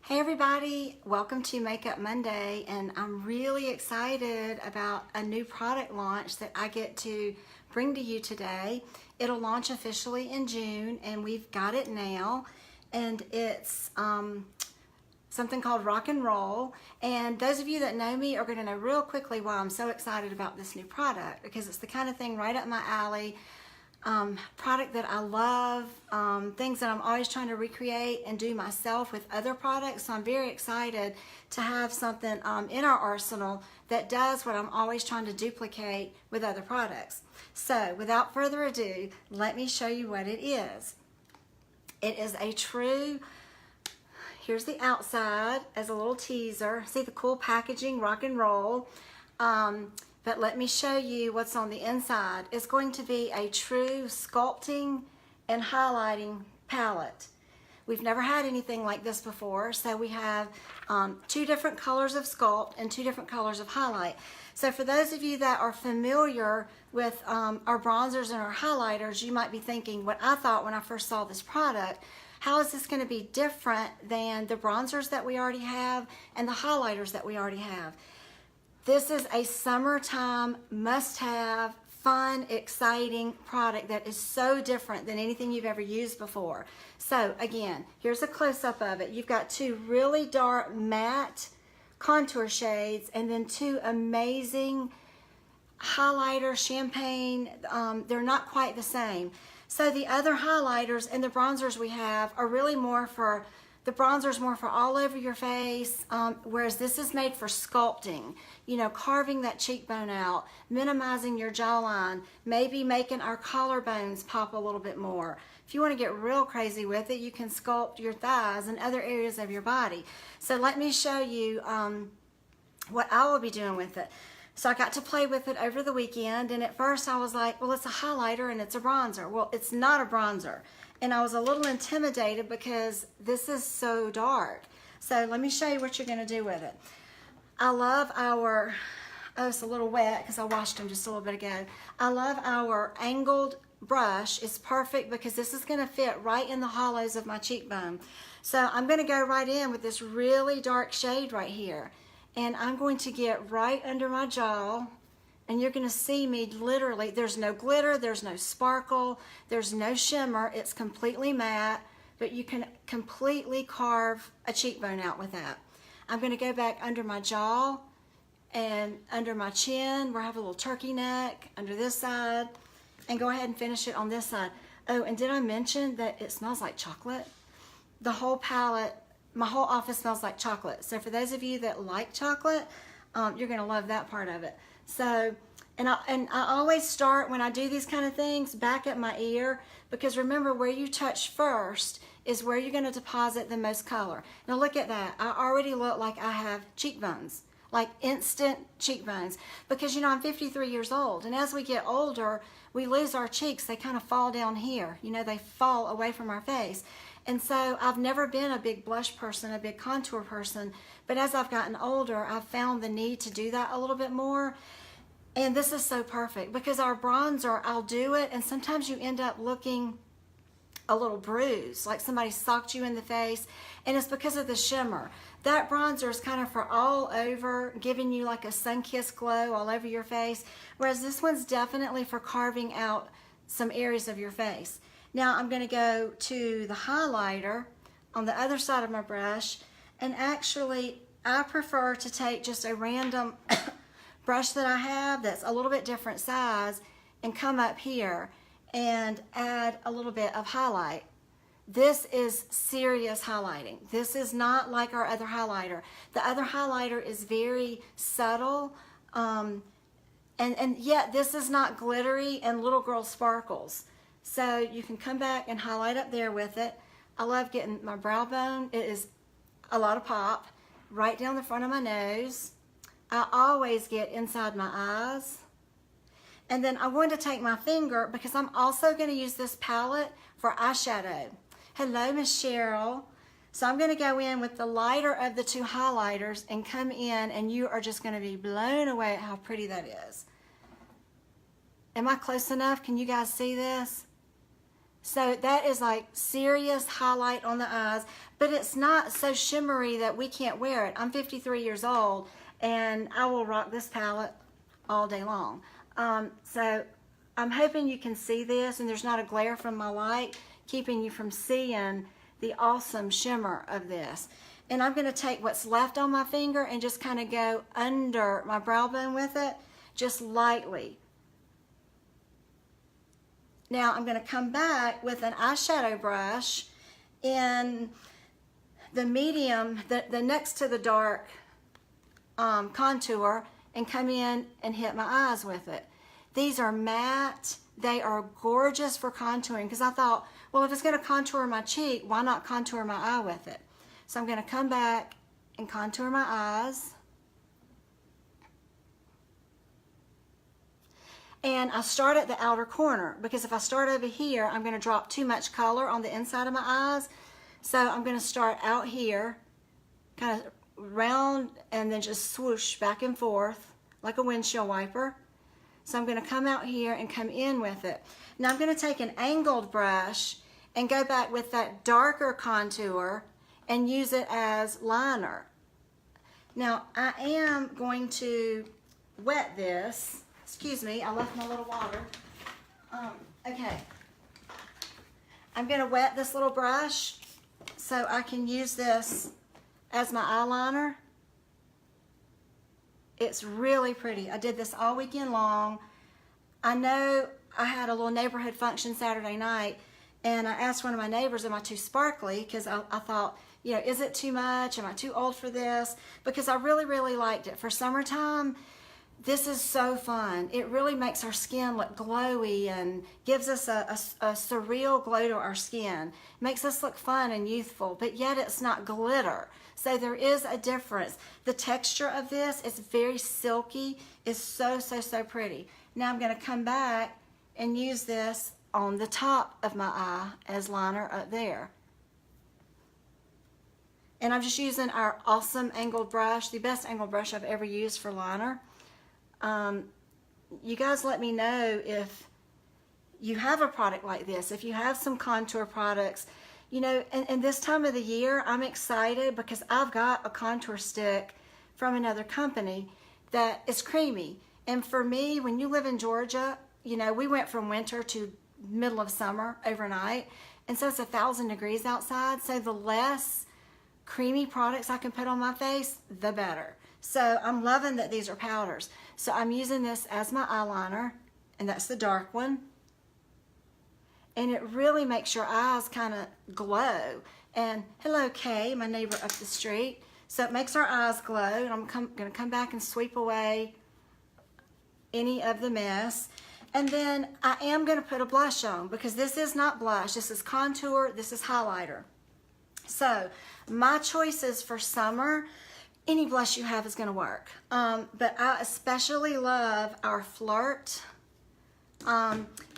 Hey everybody, welcome to Makeup Monday, and I'm really excited about a new product launch that I get to bring to you today. It'll launch officially in June, and we've got it now, and it's something called Rock and Roll. And those of you that know me are going to know real quickly why I'm so excited about this new product, because it's the kind of thing right up my alley. Product that I love, things that I'm always trying to recreate and do myself with other products. So I'm very excited to have something in our arsenal that does what I'm always trying to duplicate with other products. So without further ado, let me show you what it is. It is a true, here's the outside as a little teaser. See the cool packaging, Rock and Roll. But let me show you what's on the inside. It's going to be a true sculpting and highlighting palette. We've never had anything like this before, so we have two different colors of sculpt and two different colors of highlight. So for those of you that are familiar with our bronzers and our highlighters, you might be thinking what I thought when I first saw this product. How is this going to be different than the bronzers that we already have and the highlighters that we already have? This is a summertime must-have, fun, exciting product that is so different than anything you've ever used before. So again, here's a close-up of it. You've got two really dark matte contour shades and then two amazing highlighter champagne. They're not quite the same. So the other highlighters and the bronzers we have are really more for the bronzer is more for all over your face, whereas this is made for sculpting, you know, carving that cheekbone out, minimizing your jawline, maybe making our collarbones pop a little bit more. If you want to get real crazy with it, you can sculpt your thighs and other areas of your body. So let me show you what I will be doing with it. So I got to play with it over the weekend, and at first I was like, well, it's a highlighter and it's a bronzer. Well, it's not a bronzer. And I was a little intimidated because this is so dark. So let me show you what you're going to do with it. I love our, oh, it's a little wet because I washed them just a little bit ago. I love our angled brush. It's perfect because this is going to fit right in the hollows of my cheekbone. So I'm going to go right in with this really dark shade right here. And I'm going to get right under my jaw. And you're going to see me literally, there's no glitter, there's no sparkle, there's no shimmer. It's completely matte, but you can completely carve a cheekbone out with that. I'm going to go back under my jaw and under my chin where I have a little turkey neck, under this side, and go ahead and finish it on this side. Oh, and did I mention that it smells like chocolate? The whole palette, my whole office smells like chocolate. So for those of you that like chocolate, you're going to love that part of it. So, and I always start when I do these kind of things back at my ear, because remember where you touch first is where you're going to deposit the most color. Now look at that. I already look like I have cheekbones, like instant cheekbones, because you know I'm 53 years old, and as we get older, we lose our cheeks. They kind of fall down here. You know, they fall away from our face. And so I've never been a big blush person, a big contour person, but as I've gotten older, I've found the need to do that a little bit more. And this is so perfect because our bronzer, I'll do it, and sometimes you end up looking a little bruised, like somebody socked you in the face, and it's because of the shimmer. That bronzer is kind of for all over, giving you like a sun-kissed glow all over your face, whereas this one's definitely for carving out some areas of your face. Now I'm going to go to the highlighter on the other side of my brush, and actually I prefer to take just a random brush that I have that's a little bit different size and come up here and add a little bit of highlight. This is serious highlighting. This is not like our other highlighter. The other highlighter is very subtle, and yet this is not glittery and little girl sparkles. So you can come back and highlight up there with it. I love getting my brow bone. It is a lot of pop right down the front of my nose. I always get inside my eyes. And then I wanted to take my finger because I'm also going to use this palette for eyeshadow. Hello, Miss Cheryl. So I'm going to go in with the lighter of the two highlighters and come in, and you are just going to be blown away at how pretty that is. Am I close enough? Can you guys see this? So that is like serious highlight on the eyes, but it's not so shimmery that we can't wear it. I'm 53 years old and I will rock this palette all day long. So I'm hoping you can see this and there's not a glare from my light keeping you from seeing the awesome shimmer of this. And I'm going to take what's left on my finger and just kind of go under my brow bone with it, just lightly. Now I'm going to come back with an eyeshadow brush in the medium, the next to the dark contour, and come in and hit my eyes with it. These are matte. They are gorgeous for contouring because I thought, well, if it's going to contour my cheek, why not contour my eye with it? So I'm going to come back and contour my eyes. And I start at the outer corner because if I start over here, I'm going to drop too much color on the inside of my eyes. So I'm going to start out here, kind of round, and then just swoosh back and forth like a windshield wiper. So I'm going to come out here and come in with it. Now I'm going to take an angled brush and go back with that darker contour and use it as liner. Now I am going to wet this. Excuse me, I left my little water. Okay. I'm going to wet this little brush so I can use this as my eyeliner. It's really pretty. I did this all weekend long. I know I had a little neighborhood function Saturday night, and I asked one of my neighbors, am I too sparkly? Because I thought, you know, is it too much? Am I too old for this? Because I really, really liked it. For summertime, this is so fun. It really makes our skin look glowy and gives us a surreal glow to our skin. Makes us look fun and youthful, but yet it's not glitter. So there is a difference. The texture of this is very silky. It's so, so, so pretty. Now I'm going to come back and use this on the top of my eye as liner up there. And I'm just using our awesome angled brush, the best angled brush I've ever used for liner. You guys let me know if you have a product like this, if you have some contour products. You know, and this time of the year, I'm excited because I've got a contour stick from another company that is creamy. And for me, when you live in Georgia, you know, we went from winter to middle of summer overnight. And so it's 1,000 degrees outside. So the less creamy products I can put on my face, the better. So I'm loving that these are powders. So I'm using this as my eyeliner, and that's the dark one. And it really makes your eyes kind of glow. And hello, Kay, my neighbor up the street. So it makes our eyes glow. And I'm going to come back and sweep away any of the mess. And then I am going to put a blush on because this is not blush. This is contour. This is highlighter. So my choices for summer, any blush you have is going to work. But I especially love our Flirt.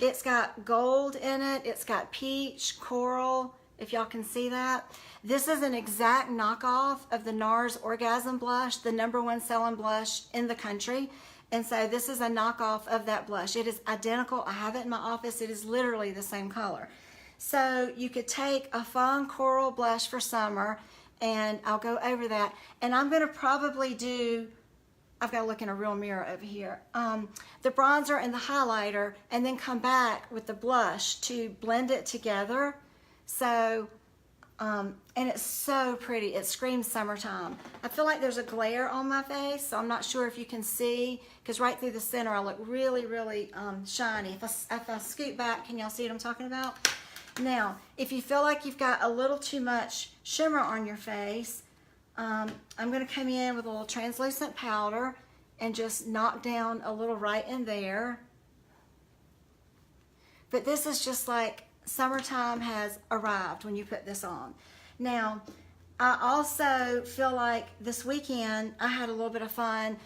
It's got gold in it. It's got peach, coral, if y'all can see that. This is an exact knockoff of the NARS Orgasm blush, the #1 selling blush in the country. And so this is a knockoff of that blush. It is identical. I have it in my office. It is literally the same color. So you could take a fun coral blush for summer, and I'll go over that. And I'm going to probably do, I've got to look in a real mirror over here, the bronzer and the highlighter, and then come back with the blush to blend it together. So, and it's so pretty. It screams summertime. I feel like there's a glare on my face, so I'm not sure if you can see, because right through the center I look really, really shiny. If I scoot back, can y'all see what I'm talking about? Now, if you feel like you've got a little too much shimmer on your face, I'm going to come in with a little translucent powder and just knock down a little right in there. But this is just like summertime has arrived when you put this on. Now, I also feel like this weekend I had a little bit of fun.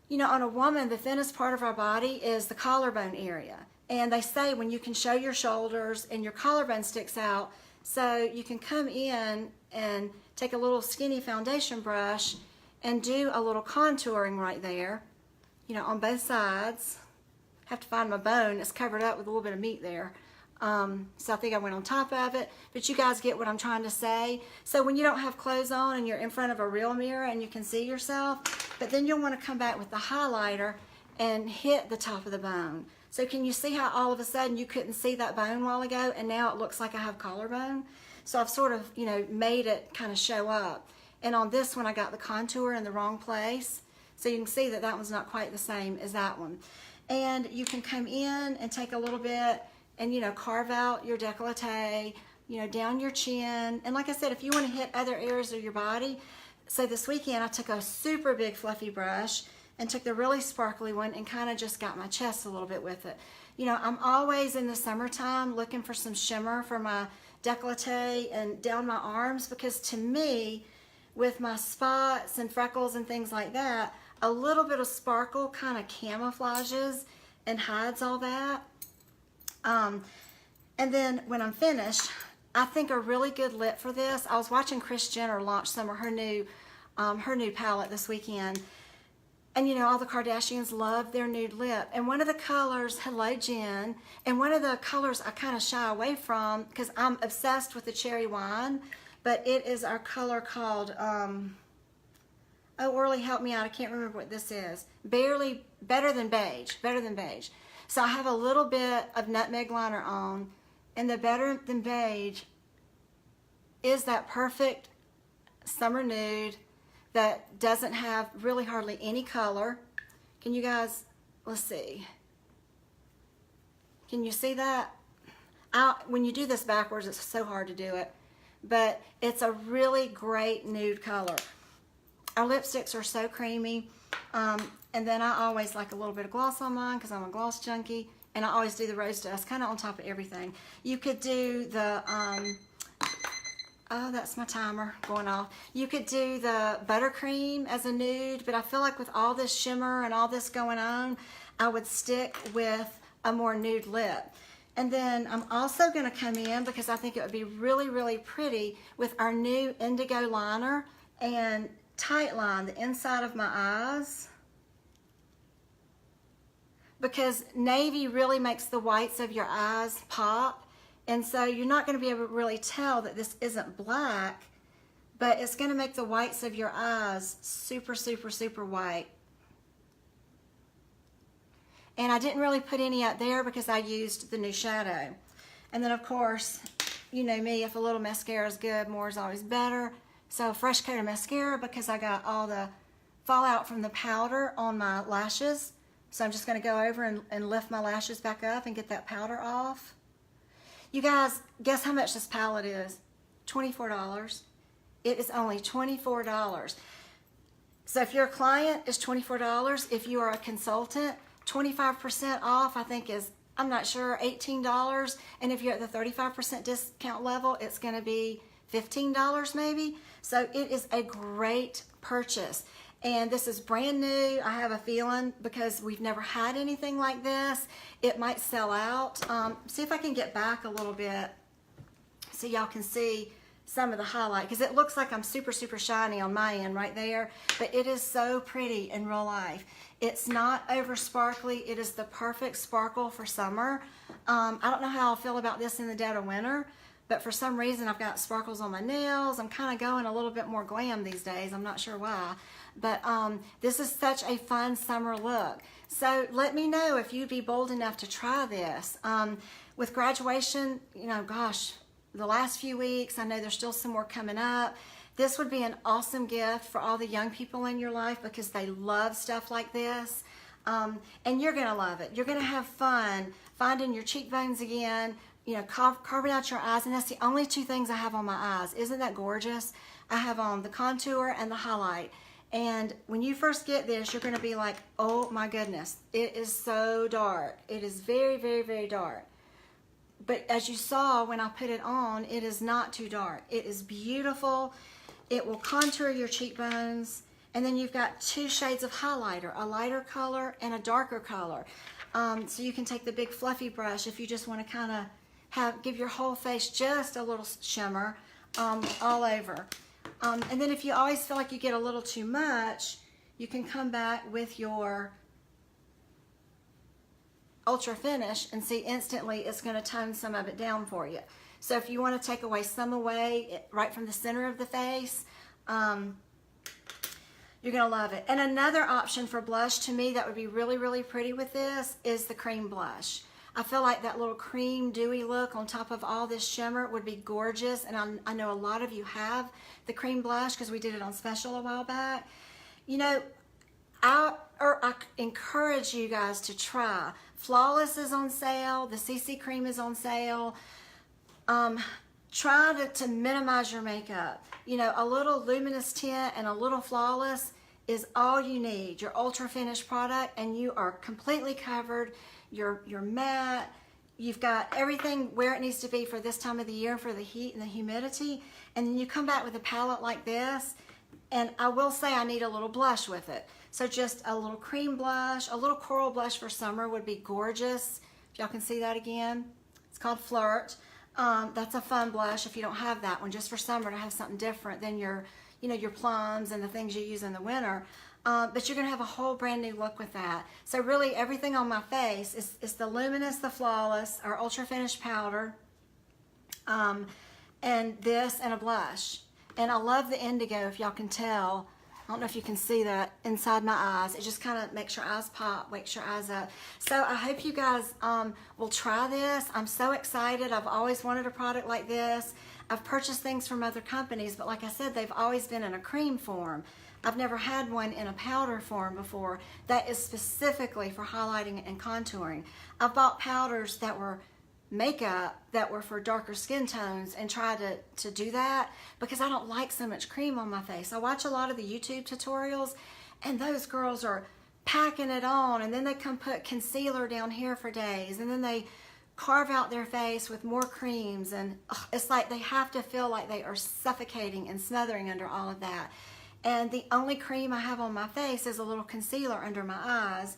You know, on a woman, the thinnest part of our body is the collarbone area. And they say when you can show your shoulders and your collarbone sticks out, so you can come in and take a little skinny foundation brush and do a little contouring right there, you know, on both sides. Have to find my bone. It's covered up with a little bit of meat there. So I think I went on top of it, but you guys get what I'm trying to say. So when you don't have clothes on and you're in front of a real mirror and you can see yourself, but then you'll want to come back with the highlighter and hit the top of the bone. So can you see how all of a sudden you couldn't see that bone a while ago and now it looks like I have collarbone? So I've sort of, you know, made it kind of show up. And on this one I got the contour in the wrong place. So you can see that that one's not quite the same as that one. And you can come in and take a little bit and, you know, carve out your décolleté, you know, down your chin. And like I said, if you want to hit other areas of your body, so this weekend I took a super big fluffy brush and took the really sparkly one and kind of just got my chest a little bit with it. You know, I'm always in the summertime looking for some shimmer for my décolleté and down my arms, because to me, with my spots and freckles and things like that, a little bit of sparkle kind of camouflages and hides all that. And then when I'm finished, I think a really good lip for this, I was watching Kris Jenner launch some of her new palette this weekend. And you know, all the Kardashians love their nude lip. And one of the colors, Hello Jen, and one of the colors I kind of shy away from because I'm obsessed with the cherry wine, but it is our color called, oh, Orly, help me out. I can't remember what this is. Better than beige. So I have a little bit of nutmeg liner on, and the Better Than Beige is that perfect summer nude that doesn't have really hardly any color. Can you guys, let's see. Can you see that? When you do this backwards, it's so hard to do it, but it's a really great nude color. Our lipsticks are so creamy. And then I always like a little bit of gloss on mine because I'm a gloss junkie, and I always do the rose dust kind of on top of everything. You could do the, oh, that's my timer going off. You could do the buttercream as a nude, but I feel like with all this shimmer and all this going on, I would stick with a more nude lip. And then I'm also going to come in because I think it would be really, really pretty with our new Indigo Liner and tight line the inside of my eyes, because navy really makes the whites of your eyes pop, and so you're not going to be able to really tell that this isn't black, but it's going to make the whites of your eyes super, super, super white. And I didn't really put any up there because I used the new shadow. And then of course, you know me, if a little mascara is good, more is always better. So a fresh coat of mascara because I got all the fallout from the powder on my lashes. So I'm just going to go over and lift my lashes back up and get that powder off. You guys, guess how much this palette is? $24. It is only $24. So if you're a client, it's $24. If you are a consultant, 25% off, I think is, I'm not sure, $18. And if you're at the 35% discount level, it's going to be $15 maybe. So it is a great purchase. And this is brand new. I have a feeling because we've never had anything like this, it might sell out. See if I can get back a little bit so y'all can see some of the highlight, because it looks like I'm super, super shiny on my end right there, but it is so pretty in real life. It's not over sparkly. It is the perfect sparkle for summer. I don't know how I'll feel about this in the dead of winter, but for some reason I've got sparkles on my nails. I'm kind of going a little bit more glam these days. I'm not sure why. But this is such a fun summer look. So let me know if you'd be bold enough to try this. With graduation, you know, gosh, the last few weeks, I know there's still some more coming up. This would be an awesome gift for all the young people in your life because they love stuff like this. And you're gonna love it. You're gonna have fun finding your cheekbones again, you know, carving out your eyes. And that's the only two things I have on my eyes. Isn't that gorgeous? I have on the contour and the highlight. And when you first get this, you're going to be like, oh my goodness, it is so dark. It is very, very, very dark. But as you saw when I put it on, it is not too dark. It is beautiful. It will contour your cheekbones. And then you've got two shades of highlighter, a lighter color and a darker color. So you can take the big fluffy brush if you just want to kind of give your whole face just a little shimmer all over. And then if you always feel like you get a little too much, you can come back with your Ultra Finish and see instantly it's going to tone some of it down for you. So if you want to take away some away right from the center of the face, you're going to love it. And another option for blush to me that would be really, really pretty with this is the cream blush. I feel like that little cream dewy look on top of all this shimmer would be gorgeous. And I know a lot of you have the cream blush because we did it on special a while back. You know, I encourage you guys to try. Flawless is on sale. The CC cream is on sale. Try to minimize your makeup. You know, a little luminous tint and a little flawless is all you need. Your Ultra Finish product, and you are completely covered. You're matte. You've got everything where it needs to be for this time of the year, for the heat and the humidity. And then you come back with a palette like this, and I will say I need a little blush with it. So just a little cream blush, a little coral blush for summer would be gorgeous. If y'all can see that again, it's called Flirt. That's a fun blush if you don't have that one, just for summer to have something different than your, you know, your plums and the things you use in the winter. But you're gonna have a whole brand new look with that. So really everything on my face is the Luminous, the Flawless, our Ultra Finish powder, and this and a blush. And I love the indigo, if y'all can tell. I don't know if you can see that inside my eyes. It just kind of makes your eyes pop, wakes your eyes up. So I hope you guys will try this. I'm so excited. I've always wanted a product like this. I've purchased things from other companies, but like I said, they've always been in a cream form. I've never had one in a powder form before that is specifically for highlighting and contouring. I've bought powders that were makeup that were for darker skin tones and try to do that because I don't like so much cream on my face. I watch a lot of the YouTube tutorials and those girls are packing it on, and then they come put concealer down here for days, and then they carve out their face with more creams, and it's like they have to feel like they are suffocating and smothering under all of that. And the only cream I have on my face is a little concealer under my eyes.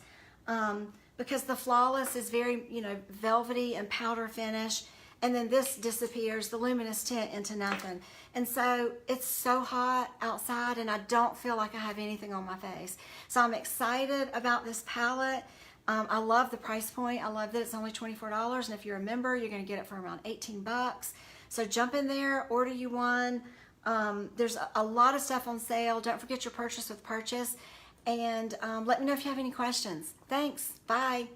Because the Flawless is very, you know, velvety and powder finish, and then this disappears, the luminous tint, into nothing. And so it's so hot outside and I don't feel like I have anything on my face. So I'm excited about this palette. I love the price point. I love that it's only $24, and if you're a member, you're gonna get it for around 18 bucks. So jump in there, order you one. There's a lot of stuff on sale. Don't forget your purchase with purchase. And let me know if you have any questions. Thanks. Bye.